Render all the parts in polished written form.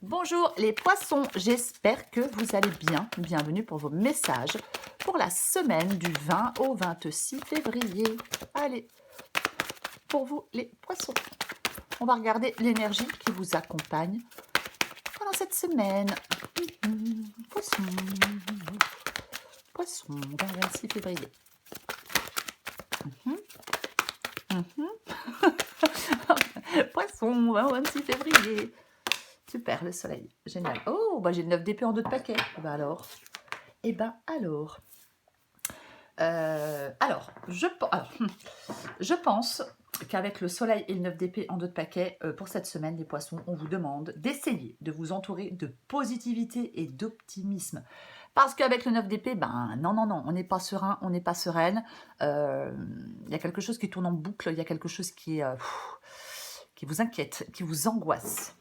Bonjour les poissons, j'espère que vous allez bien. Bienvenue pour vos messages pour la semaine du 20 au 26 février. Allez, pour vous les poissons, on va regarder l'énergie qui vous accompagne pendant cette semaine. Poisson, poisson, 26 février. Poisson, 26 février. Super, le soleil, génial. Oh, bah j'ai le 9 d'épée en 2 de paquet. Bah alors. Eh ben alors. Je pense qu'avec le soleil et le 9 d'épée en 2 de paquet, pour cette semaine, les poissons, on vous demande d'essayer de vous entourer de positivité et d'optimisme. Parce qu'avec le 9 d'épée, ben non, on n'est pas serein, on n'est pas sereine. Il y a quelque chose qui tourne en boucle, il y a quelque chose qui vous inquiète, qui vous angoisse.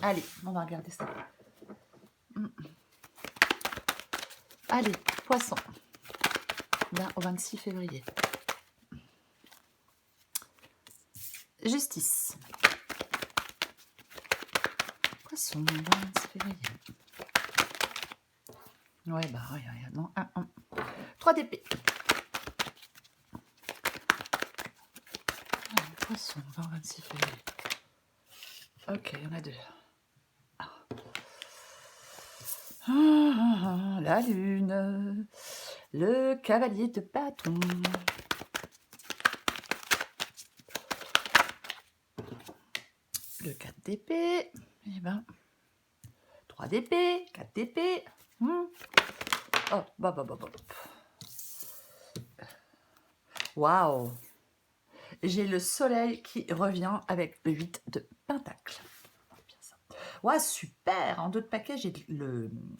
Allez, on va regarder ça. Allez, poisson. Là, au 26 février. Justice. Poisson, 26 février. Ouais, bah, non, 3 d'épée. Poisson, 26 février. Ok, il y en a 2. La lune. Le cavalier de bâton. Le 4 d'épée. Et ben, 3 d'épée, 4 d'épée. Oh, bah. Waouh. J'ai le soleil qui revient avec le 8 de pentacle. Ouais, super. En 2 de paquet, j'ai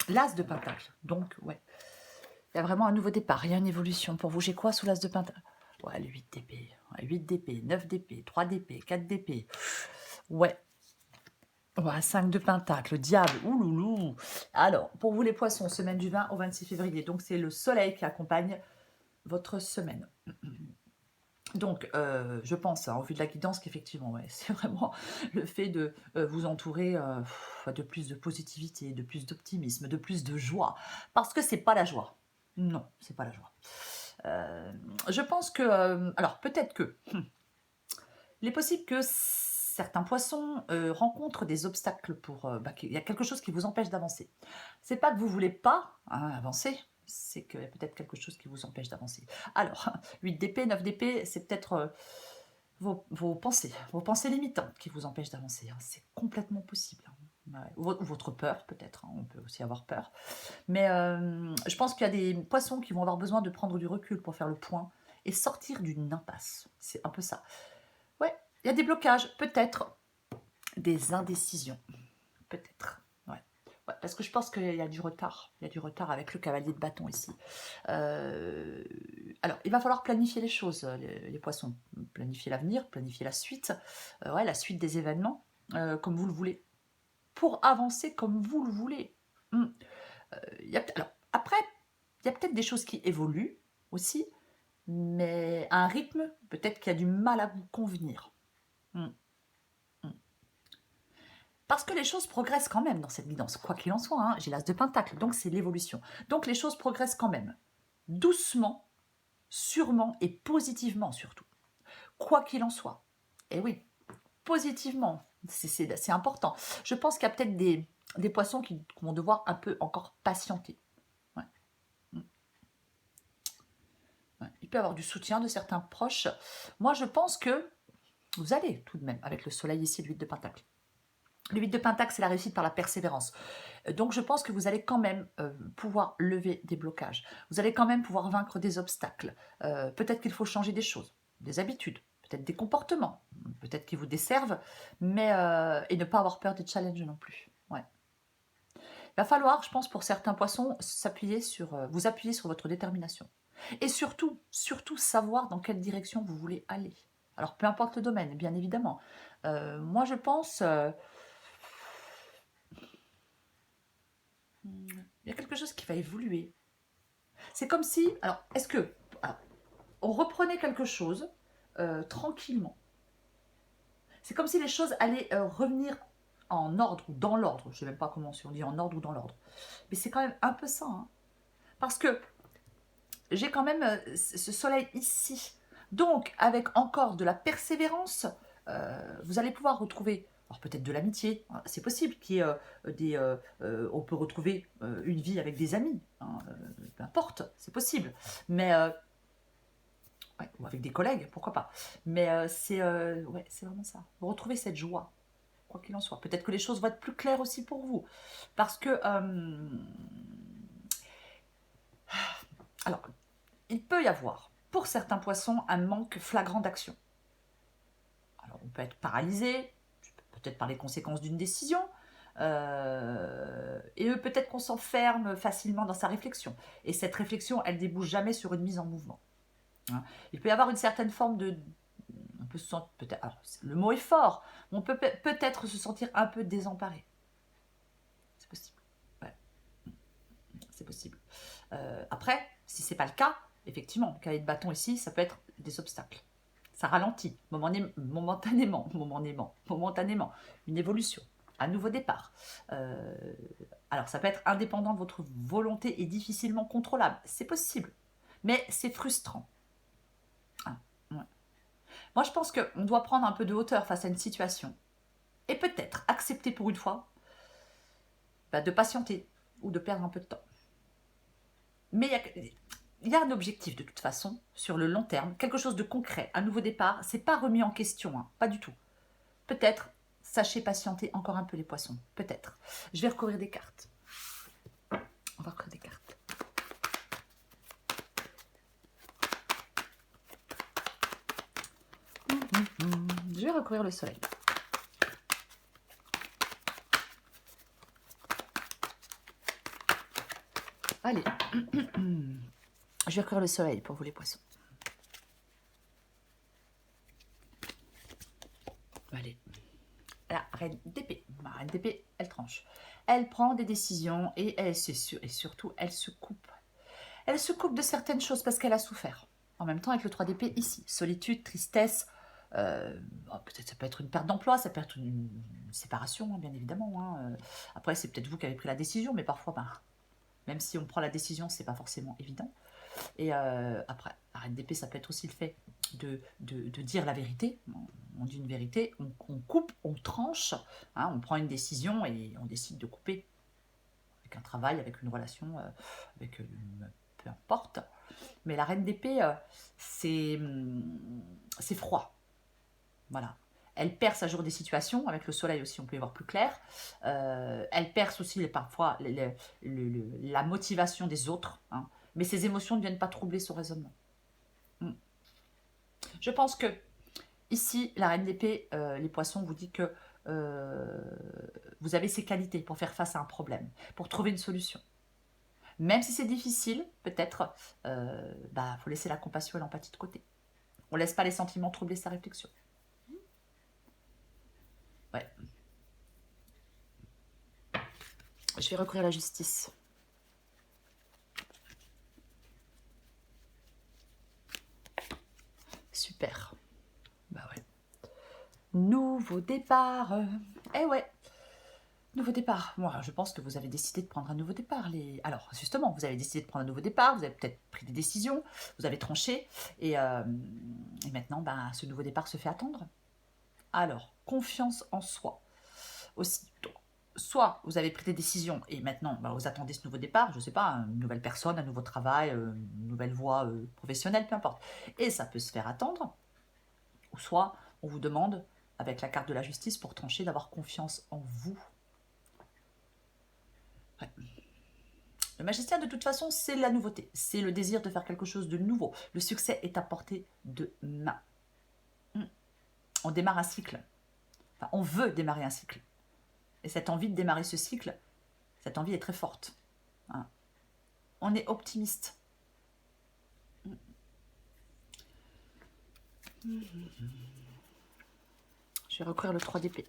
l'as de pentacle. Donc, ouais. Il y a vraiment un nouveau départ. Il y a une évolution. Pour vous, j'ai quoi sous l'as de pentacle? Ouais, le 8 d'épée. Ouais, 8 d'épée, 9 d'épée, 3 d'épée, 4 d'épée. Ouais. Ouais, 5 de pentacle, diable. Ouloulou. Alors, pour vous les poissons, semaine du 20 au 26 février. Donc, c'est le soleil qui accompagne votre semaine. Donc, je pense, au vu de la guidance, qu'effectivement, ouais, c'est vraiment le fait de vous entourer de plus de positivité, de plus d'optimisme, de plus de joie. Parce que c'est pas la joie. Non, c'est pas la joie. Je pense que... alors, peut-être que... il est possible que certains poissons rencontrent des obstacles pour... il y a quelque chose qui vous empêche d'avancer. C'est pas que vous voulez pas avancer, c'est qu'il y a peut-être quelque chose qui vous empêche d'avancer. Alors, 8 d'épée, 9 d'épée, c'est peut-être vos pensées limitantes qui vous empêchent d'avancer. C'est complètement possible. Ouais. Ou votre peur, peut-être. On peut aussi avoir peur. Mais je pense qu'il y a des poissons qui vont avoir besoin de prendre du recul pour faire le point et sortir d'une impasse. C'est un peu ça. Ouais, il y a des blocages, peut-être des indécisions. Peut-être. Ouais, parce que je pense qu'il y a du retard. Il y a du retard avec le cavalier de bâton ici. Alors, il va falloir planifier les choses, les poissons. Planifier l'avenir, planifier la suite. La suite des événements, comme vous le voulez. Pour avancer comme vous le voulez. Alors, après, il y a peut-être des choses qui évoluent aussi, mais à un rythme peut-être qui a du mal à vous convenir. Parce que les choses progressent quand même dans cette guidance, quoi qu'il en soit, j'ai l'as de pentacle, donc c'est l'évolution. Donc les choses progressent quand même, doucement, sûrement et positivement surtout, quoi qu'il en soit. Et oui, positivement, c'est important. Je pense qu'il y a peut-être des poissons qui vont devoir un peu encore patienter. Ouais. Ouais. Il peut y avoir du soutien de certains proches. Moi, je pense que vous allez tout de même, avec le soleil ici, le 8 de pentacle. Le 8 de pentacle, c'est la réussite par la persévérance. Donc, je pense que vous allez quand même pouvoir lever des blocages. Vous allez quand même pouvoir vaincre des obstacles. Peut-être qu'il faut changer des choses, des habitudes, peut-être des comportements, peut-être qui vous desservent, mais et ne pas avoir peur des challenges non plus. Ouais. Il va falloir, je pense, pour certains poissons, vous appuyer sur votre détermination. Et surtout savoir dans quelle direction vous voulez aller. Alors, peu importe le domaine, bien évidemment. Moi, je pense... il y a quelque chose qui va évoluer. C'est comme si, alors, on reprenait quelque chose tranquillement. C'est comme si les choses allaient revenir en ordre ou dans l'ordre. Je ne sais même pas comment si on dit en ordre ou dans l'ordre. Mais c'est quand même un peu ça. Hein. Parce que j'ai quand même ce soleil ici. Donc, avec encore de la persévérance, vous allez pouvoir retrouver, alors peut-être de l'amitié, hein, c'est possible qu'il y ait on peut retrouver une vie avec des amis, hein, peu importe, c'est possible. Mais, ouais, ou avec des collègues, pourquoi pas. Mais ouais, c'est vraiment ça. Vous retrouvez cette joie, quoi qu'il en soit. Peut-être que les choses vont être plus claires aussi pour vous. Parce que, alors, il peut y avoir, pour certains poissons, un manque flagrant d'action. Alors, on peut être paralysé, peut-être par les conséquences d'une décision, et eux, peut-être qu'on s'enferme facilement dans sa réflexion. Et cette réflexion, elle débouche jamais sur une mise en mouvement. Hein. Il peut y avoir une certaine forme de... On peut se sentir, peut-être, alors, le mot est fort, mais on peut peut-être se sentir un peu désemparé. C'est possible. Ouais. C'est possible. Après, si c'est pas le cas, effectivement, le cahier de bâton ici, ça peut être des obstacles. Ça ralentit momentanément, une évolution, un nouveau départ. Alors, ça peut être indépendant de votre volonté et difficilement contrôlable. C'est possible, mais c'est frustrant. Ah, ouais. Moi, je pense qu'on doit prendre un peu de hauteur face à une situation et peut-être accepter pour une fois de patienter ou de perdre un peu de temps. Mais il y a un objectif de toute façon, sur le long terme, quelque chose de concret, un nouveau départ, c'est pas remis en question, hein, pas du tout. Peut-être, sachez patienter encore un peu les poissons, peut-être. Je vais recouvrir des cartes. On va recouvrir des cartes. Je vais recouvrir le soleil. Allez. Je vais recouvrir le soleil pour vous les poissons. Allez. La reine d'épée. Ma reine d'épée, elle tranche. Elle prend des décisions et surtout, elle se coupe. Elle se coupe de certaines choses parce qu'elle a souffert. En même temps, avec le 3 d'épée ici. Solitude, tristesse. Peut-être ça peut être une perte d'emploi, ça peut être une séparation, hein, bien évidemment. Hein. Après, c'est peut-être vous qui avez pris la décision, mais parfois, même si on prend la décision, c'est pas forcément évident. Et après, la reine d'épée, ça peut être aussi le fait de dire la vérité. On dit une vérité, on coupe, on tranche, hein, on prend une décision et on décide de couper. Avec un travail, avec une relation, peu importe. Mais la reine d'épée, c'est froid. Voilà. Elle perce à jour des situations, avec le soleil aussi, on peut y voir plus clair. Elle perce aussi parfois la motivation des autres. Hein. Mais ses émotions ne viennent pas troubler son raisonnement. Je pense que ici, la reine d'épée, les poissons vous dit que vous avez ces qualités pour faire face à un problème, pour trouver une solution. Même si c'est difficile, peut-être, faut laisser la compassion et l'empathie de côté. On ne laisse pas les sentiments troubler sa réflexion. Ouais. Je vais recourir à la justice. Super. Bah ouais. Nouveau départ. Eh ouais. Nouveau départ. Moi, je pense que vous avez décidé de prendre un nouveau départ. Alors, justement, vous avez décidé de prendre un nouveau départ, vous avez peut-être pris des décisions, vous avez tranché, et maintenant, ce nouveau départ se fait attendre. Alors, confiance en soi aussi. Donc, soit vous avez pris des décisions et maintenant vous attendez ce nouveau départ, je ne sais pas, une nouvelle personne, un nouveau travail, une nouvelle voie professionnelle, peu importe. Et ça peut se faire attendre. Ou soit on vous demande, avec la carte de la justice, pour trancher, d'avoir confiance en vous. Ouais. Le magicien, de toute façon, c'est la nouveauté. C'est le désir de faire quelque chose de nouveau. Le succès est à portée de main. On démarre un cycle. Enfin, on veut démarrer un cycle. Et cette envie de démarrer ce cycle, cette envie est très forte. Hein. On est optimiste. Je vais recourir le 3 d'épée.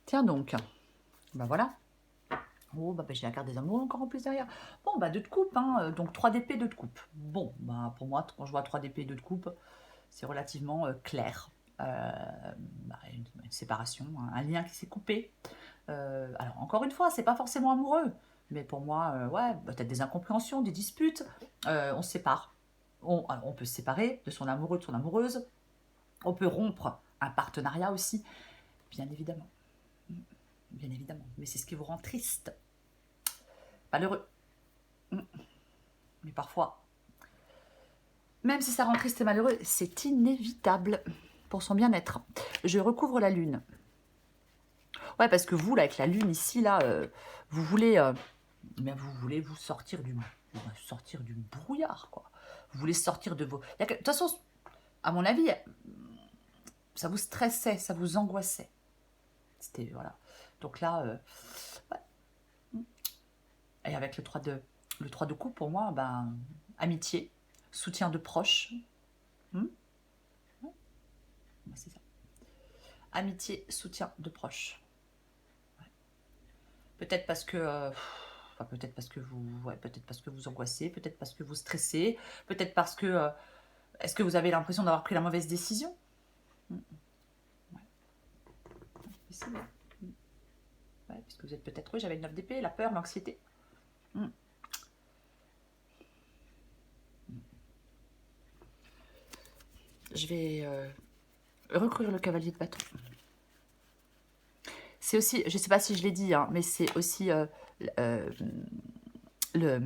Tiens donc. Voilà. Oh, j'ai la carte des amours encore en plus derrière. Bon, 2 de coupe. Hein. Donc 3 d'épée, 2 de coupe. Bon, pour moi, quand je vois 3 d'épée, 2 de coupe, c'est relativement clair. une séparation, un lien qui s'est coupé. Alors encore une fois, c'est pas forcément amoureux, mais pour moi, ouais, peut-être des incompréhensions, des disputes, on se sépare. Alors, on peut se séparer de son amoureux, de son amoureuse, on peut rompre un partenariat aussi, bien évidemment. Bien évidemment, mais c'est ce qui vous rend triste, malheureux. Mais parfois, même si ça rend triste et malheureux, c'est inévitable pour son bien-être. Je recouvre la lune. Ouais, parce que vous, là, avec la lune ici, là, vous voulez vous sortir du brouillard, quoi. Vous voulez sortir de vos... De toute façon, à mon avis, ça vous stressait, ça vous angoissait. C'était, voilà. Donc là, ouais. Et avec le 3 de coupe, pour moi, ben, amitié, soutien de proches. Ouais, c'est ça. Amitié, soutien de proches. Ouais. Peut-être parce que... enfin, peut-être parce que vous angoissez, peut-être parce que vous stressez, peut-être parce que... est-ce que vous avez l'impression d'avoir pris la mauvaise décision? Ouais. Ici, ouais, puisque vous êtes peut-être... Oui, j'avais le 9 d'épée, la peur, l'anxiété. Je vais recourir le cavalier de bâton. C'est aussi, je ne sais pas si je l'ai dit, hein, mais c'est aussi le...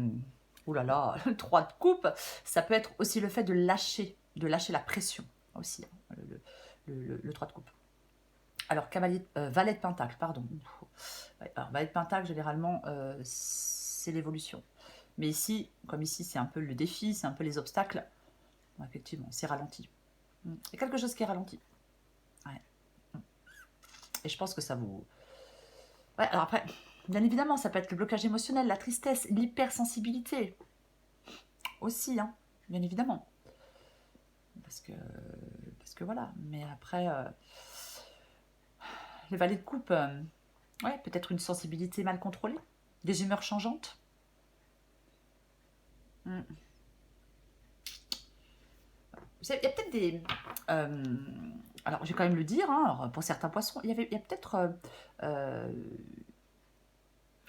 Ouh là là, le 3 de coupe, ça peut être aussi le fait de lâcher la pression aussi, hein, le 3 de coupe. Alors, valet de pentacle, pardon. Ouais, alors, valet de pentacle, généralement, c'est l'évolution. Mais ici, comme ici, c'est un peu le défi, c'est un peu les obstacles. Ouais, effectivement, c'est ralenti. Il y a quelque chose qui est ralenti. Ouais. Et je pense que ça vous... Ouais, alors après, bien évidemment, ça peut être le blocage émotionnel, la tristesse, l'hypersensibilité. Aussi, hein, bien évidemment. Parce que voilà. Mais après, les valets de coupe, ouais, peut-être une sensibilité mal contrôlée, des humeurs changeantes. Il y a peut-être des... alors, je vais quand même le dire, hein, alors, pour certains poissons, il y a peut-être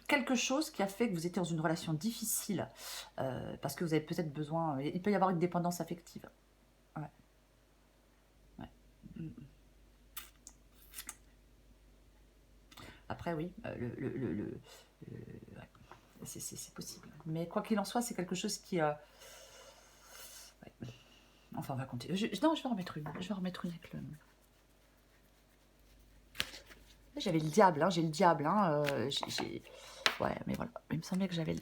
quelque chose qui a fait que vous étiez dans une relation difficile, parce que vous avez peut-être besoin... il peut y avoir une dépendance affective. Ouais. Ouais. Après, oui, ouais, c'est possible. Mais quoi qu'il en soit, c'est quelque chose qui... ouais. Enfin, on va compter. Non, je vais en remettre une. Je vais en remettre une avec le... J'avais le diable, hein, j'ai le diable. Hein, ouais, mais voilà. Il me semblait que j'avais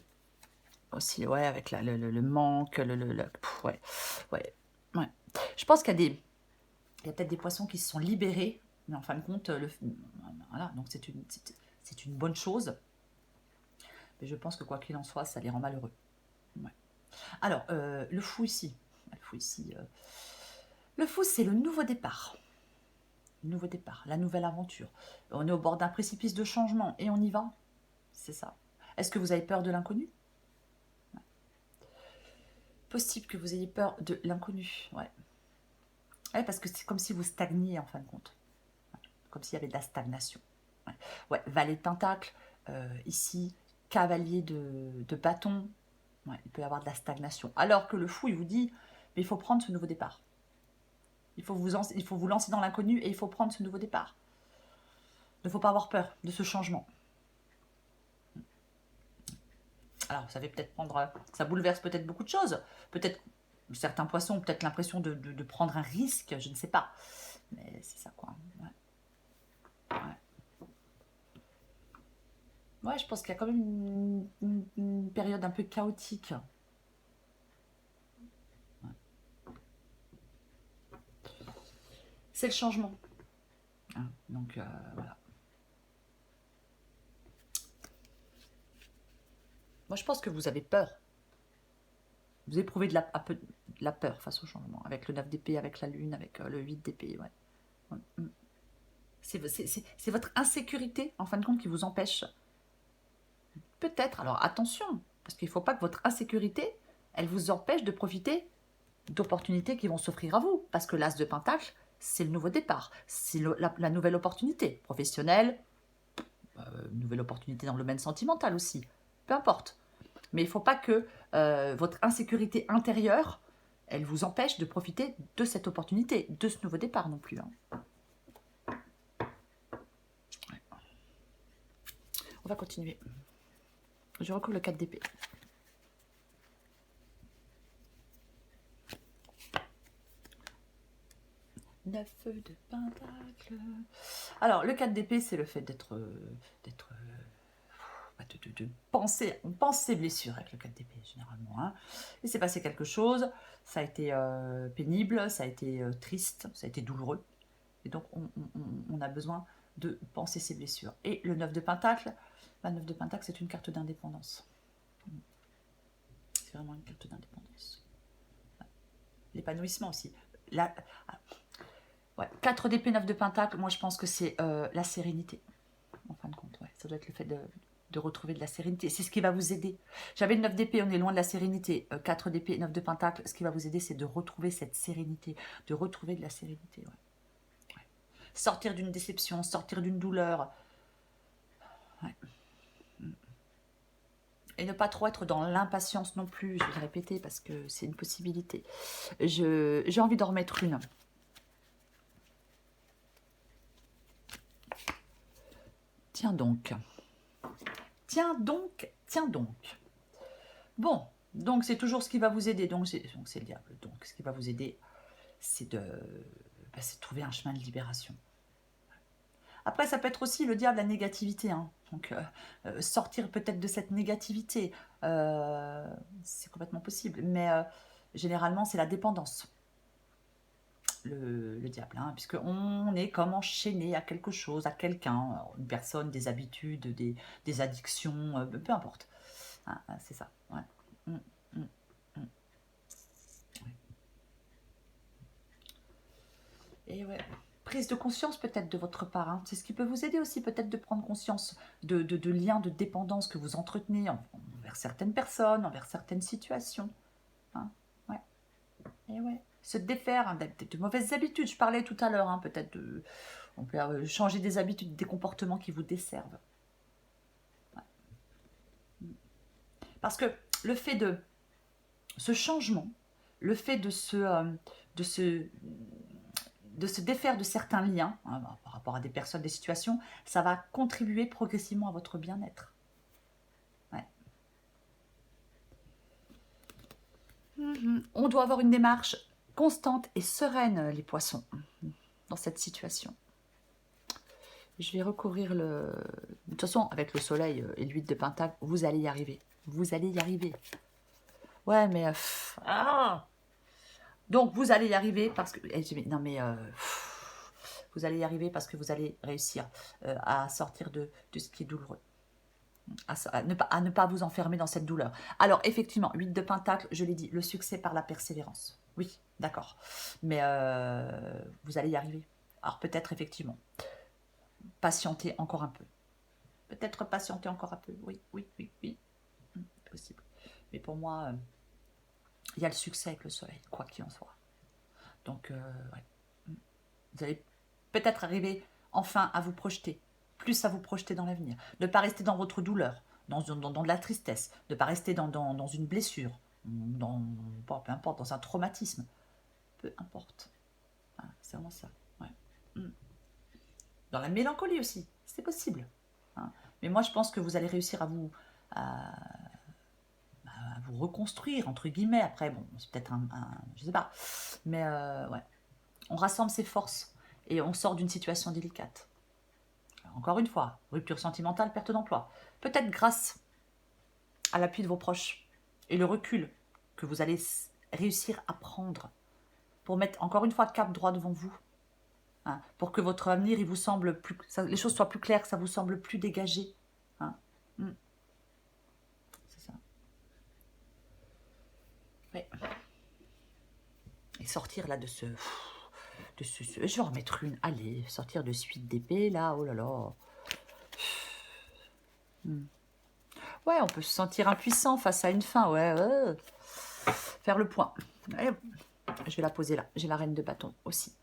aussi, ouais, avec le manque, ouais, ouais, ouais. Je pense qu'il y a il y a peut-être des poissons qui se sont libérés, mais en fin de compte, voilà, donc c'est une bonne chose. Mais je pense que quoi qu'il en soit, ça les rend malheureux. Ouais. Alors, le fou ici. Le fou, c'est le nouveau départ. Le nouveau départ, la nouvelle aventure. On est au bord d'un précipice de changement et on y va. C'est ça. Est-ce que vous avez peur de l'inconnu? Ouais. Possible que vous ayez peur de l'inconnu. Ouais. Ouais, parce que c'est comme si vous stagniez en fin de compte. Ouais. Comme s'il y avait de la stagnation. Ouais, ouais. Valet de pentacle. Ici, cavalier de bâton. Ouais, il peut y avoir de la stagnation. Alors que le fou, il vous dit, mais il faut prendre ce nouveau départ. Il faut vous lancer dans l'inconnu et il faut prendre ce nouveau départ. Il ne faut pas avoir peur de ce changement. Alors, ça fait peut-être ça bouleverse peut-être beaucoup de choses. Peut-être certains poissons ont peut-être l'impression de prendre un risque, je ne sais pas. Mais c'est ça, quoi. Ouais. Ouais, je pense qu'il y a quand même une période un peu chaotique. Ouais. C'est le changement. Hein, donc, voilà. Moi, je pense que vous avez peur. Vous éprouvez un peu de la peur face au changement. Avec le 9 d'épée, avec la lune, avec le 8 d'épée. Ouais. C'est votre insécurité, en fin de compte, qui vous empêche. Peut-être. Alors, attention. Parce qu'il ne faut pas que votre insécurité, elle vous empêche de profiter d'opportunités qui vont s'offrir à vous. Parce que l'as de pentacle, c'est le nouveau départ, c'est la nouvelle opportunité professionnelle, nouvelle opportunité dans le domaine sentimental aussi, peu importe. Mais il ne faut pas que votre insécurité intérieure, elle vous empêche de profiter de cette opportunité, de ce nouveau départ non plus. Hein. Ouais. On va continuer. Je recouvre le 4 d'épée. Neuf de pentacle. Alors, le 4 d'épée, c'est le fait d'être de penser, on pense ses blessures avec le 4 d'épée généralement. Hein. Il s'est passé quelque chose, ça a été pénible, ça a été triste, ça a été douloureux. Et donc on a besoin de penser ses blessures. Et le 9 de pentacle, la 9 de pentacle, c'est une carte d'indépendance. C'est vraiment une carte d'indépendance. L'épanouissement aussi. Ouais, 4 d'épée, 9 de pentacle, moi je pense que c'est la sérénité. En fin de compte, ouais. Ça doit être le fait de retrouver de la sérénité. C'est ce qui va vous aider. J'avais le 9 d'épée, on est loin de la sérénité. 4 d'épée, 9 de pentacle, ce qui va vous aider, c'est de retrouver cette sérénité, de retrouver de la sérénité. Ouais. Ouais. Sortir d'une déception, sortir d'une douleur. Ouais. Et ne pas trop être dans l'impatience non plus, je vais le répéter parce que c'est une possibilité. J'ai envie d'en remettre une. Tiens donc. Tiens donc, tiens donc. Bon, donc c'est toujours ce qui va vous aider. Donc c'est le diable. Donc ce qui va vous aider, c'est de trouver un chemin de libération. Après, ça peut être aussi le diable, la négativité. Hein. Donc sortir peut-être de cette négativité, c'est complètement possible. Mais généralement, c'est la dépendance. Le diable, hein, puisqu'on est comme enchaîné à quelque chose, à quelqu'un, une personne, des habitudes, des addictions, peu importe. Hein, c'est ça. Ouais. Et ouais. Prise de conscience peut-être de votre part. Hein. C'est ce qui peut vous aider aussi peut-être de prendre conscience de liens de dépendance que vous entretenez envers certaines personnes, envers certaines situations. Hein. Ouais. Et ouais. Se défaire hein, de mauvaises habitudes. Je parlais tout à l'heure, hein, peut-être on peut changer des habitudes, des comportements qui vous desservent. Ouais. Parce que le fait de ce changement, le fait de se défaire de certains liens hein, par rapport à des personnes, des situations, ça va contribuer progressivement à votre bien-être. Ouais. On doit avoir une démarche constante et sereine, les poissons, dans cette situation. Je vais recouvrir le... De toute façon, avec le soleil et l'huile de pentacle, vous allez y arriver. Vous allez y arriver. Ouais, mais... Donc, vous allez y arriver parce que... Non, mais... Vous allez y arriver parce que vous allez réussir à sortir de ce qui est douloureux. À ne pas vous enfermer dans cette douleur. Alors, effectivement, 8 de pentacle, je l'ai dit, le succès par la persévérance. Oui, d'accord. Mais vous allez y arriver. Alors, peut-être, effectivement, patienter encore un peu. Peut-être patienter encore un peu. Oui. Possible. Mais pour moi, il y a le succès avec le soleil, quoi qu'il en soit. Donc, ouais. Vous allez peut-être arriver enfin à vous projeter, plus à vous projeter dans l'avenir. Ne pas rester dans votre douleur, dans de la tristesse, ne pas rester dans une blessure, peu importe, dans un traumatisme. Peu importe. Voilà, c'est vraiment ça. Ouais. Dans la mélancolie aussi, c'est possible. Hein. Mais moi, je pense que vous allez réussir à vous reconstruire, entre guillemets. Après, bon, c'est peut-être je sais pas. Mais ouais, on rassemble ses forces et on sort d'une situation délicate. Alors, encore une fois, rupture sentimentale, perte d'emploi. Peut-être grâce à l'appui de vos proches et le recul que vous allez réussir à prendre pour mettre encore une fois cap droit devant vous. Hein, pour que votre avenir, il vous semble plus, les choses soient plus claires, que ça vous semble plus dégagé. Hein. C'est ça. Ouais. Et sortir là de ce... je vais en remettre une. Allez, sortir de suite d'épée, là. Oh là là. Ouais, on peut se sentir impuissant face à une fin. Ouais. Faire le point. Allez, je vais la poser là. J'ai la reine de bâton aussi.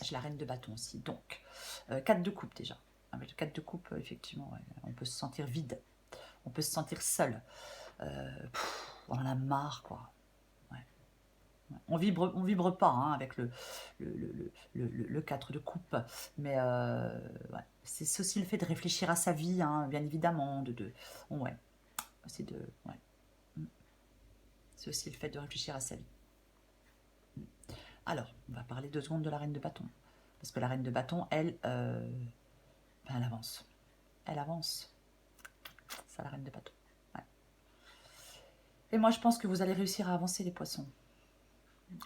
J'ai la reine de bâton aussi. Donc, 4 de coupe déjà. Avec le 4 de coupe, effectivement, ouais, on peut se sentir vide. On peut se sentir seul. On en a marre, quoi. Ouais. Ouais. On vibre pas hein, avec le 4 de coupe. Mais ouais. C'est aussi le fait de réfléchir à sa vie, hein, bien évidemment. Ouais. C'est de... Ouais. C'est aussi le fait de réfléchir à sa vie. Alors, on va parler 2 secondes de la reine de bâton. Parce que la reine de bâton, elle, elle avance. Elle avance. C'est la reine de bâton. Ouais. Et moi, je pense que vous allez réussir à avancer, les poissons.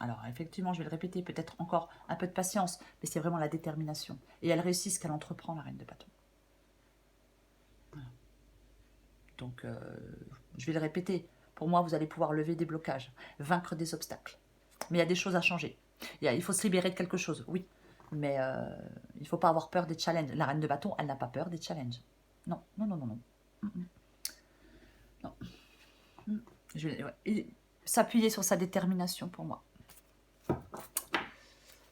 Alors, effectivement, je vais le répéter, peut-être encore un peu de patience, mais c'est vraiment la détermination. Et elle réussit ce qu'elle entreprend, la reine de bâton. Voilà. Donc, je vais le répéter. Pour moi, vous allez pouvoir lever des blocages, vaincre des obstacles. Mais il y a des choses à changer. Il faut se libérer de quelque chose, oui. Mais il ne faut pas avoir peur des challenges. La reine de bâton, elle n'a pas peur des challenges. Non, non, non, non, non. Non. Je vais s'appuyer sur sa détermination pour moi.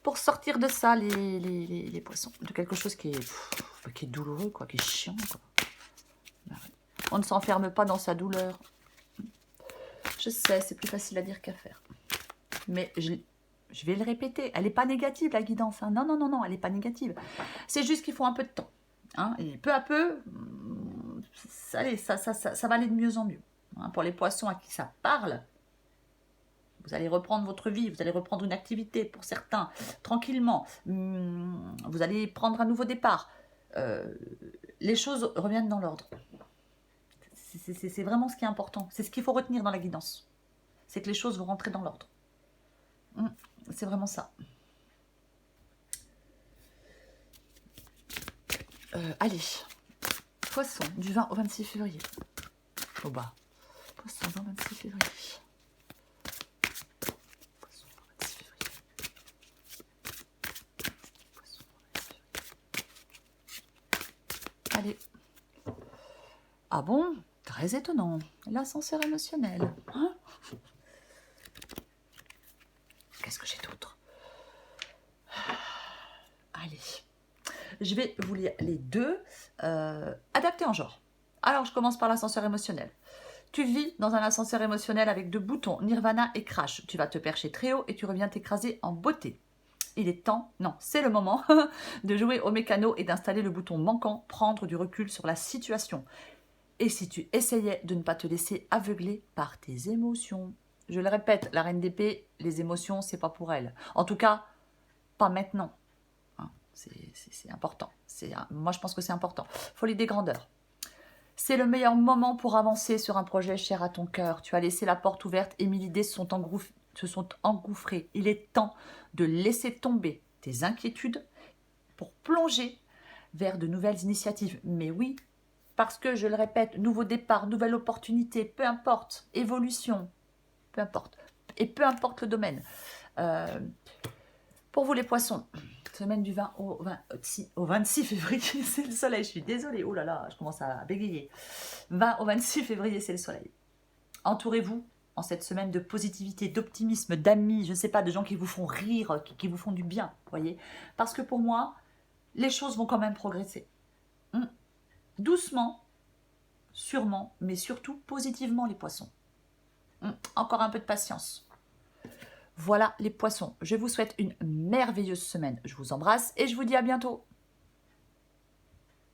Pour sortir de ça, les poissons. De quelque chose qui est douloureux, quoi, qui est chiant. Quoi. On ne s'enferme pas dans sa douleur. Je sais, c'est plus facile à dire qu'à faire. Mais je vais le répéter. Elle n'est pas négative, la guidance. Hein. Non, non, non, non, elle n'est pas négative. C'est juste qu'il faut un peu de temps. Hein. Et peu à peu, ça va aller de mieux en mieux. Hein. Pour les poissons à qui ça parle, vous allez reprendre votre vie, vous allez reprendre une activité pour certains, tranquillement. Vous allez prendre un nouveau départ. Les choses reviennent dans l'ordre. C'est vraiment ce qui est important. C'est ce qu'il faut retenir dans la guidance. C'est que les choses vont rentrer dans l'ordre. C'est vraiment ça. Allez. Poisson, du 20 au 26 février. Au bas. Poisson, 20 au 26 février. Poisson, 26 février. Poisson, 26 février. Allez. Ah bon? Très étonnant. L'ascenseur émotionnel. Hein? Qu'est-ce que j'ai d'autre? Allez. Je vais vous lire les deux, adaptés en genre. Alors, je commence par l'ascenseur émotionnel. Tu vis dans un ascenseur émotionnel avec 2 boutons, Nirvana et Crash. Tu vas te percher très haut et tu reviens t'écraser en beauté. Il est temps, non, c'est le moment de jouer au mécano et d'installer le bouton manquant, prendre du recul sur la situation. Et si tu essayais de ne pas te laisser aveugler par tes émotions? Je le répète, la reine d'épée, les émotions, c'est pas pour elle. En tout cas, pas maintenant. Hein, c'est important. Moi, je pense que c'est important. Folie des grandeurs. C'est le meilleur moment pour avancer sur un projet cher à ton cœur. Tu as laissé la porte ouverte et 1000 idées se sont engouffrées. Il est temps de laisser tomber tes inquiétudes pour plonger vers de nouvelles initiatives. Mais oui, parce que, je le répète, nouveau départ, nouvelle opportunité, peu importe, évolution, peu importe. Et peu importe le domaine. Pour vous les poissons, semaine du 20 au 26 février, c'est le soleil. Je suis désolée, oh là là, je commence à bégayer. 20 au 26 février, c'est le soleil. Entourez-vous en cette semaine de positivité, d'optimisme, d'amis, je ne sais pas, de gens qui vous font rire, qui vous font du bien, voyez. Parce que pour moi, les choses vont quand même progresser. Doucement, sûrement, mais surtout positivement les poissons. Encore un peu de patience. Voilà les poissons. Je vous souhaite une merveilleuse semaine. Je vous embrasse et je vous dis à bientôt.